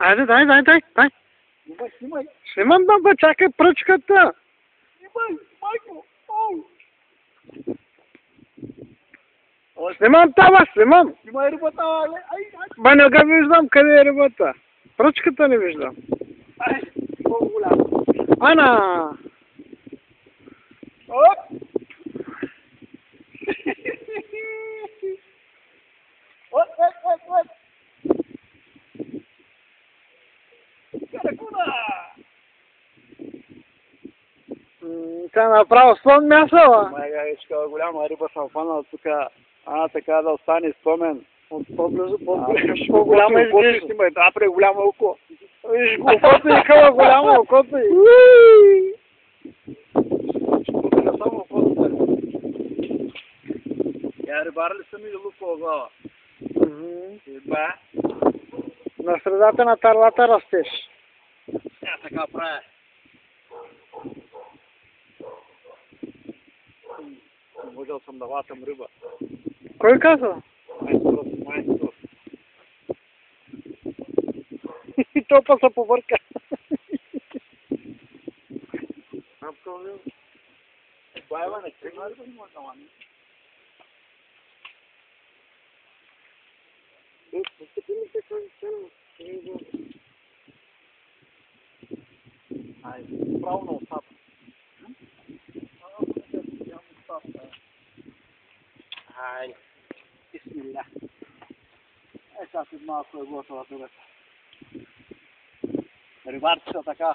Ajde, daj. Snimam da, čakaj prčkata. Snimam tava, snimam. Ba ne ga виждам къде е рибата. Пръчката не виждам. Ана! Оп! От! Каракуна! Тя направо слон мясала. Майга, ечка голяма риба съм фанал тук. Така да остане спомен. От по-близо, по-голяма изглежда. Да, пре голямо око. Виж, окото и хъла голямо, окото и. Само окото. Я рибар ли съм или лупо глава? Ба. На средата на тарлата растеш. Така правя. Можел съм да ватам риба. Кой казва? Майстор. И топа се повърка. Байва не тръгна ли да има камани? Право на устата. Ай, бисмилля. Сега след малко е готова рибата. Рибарчета така.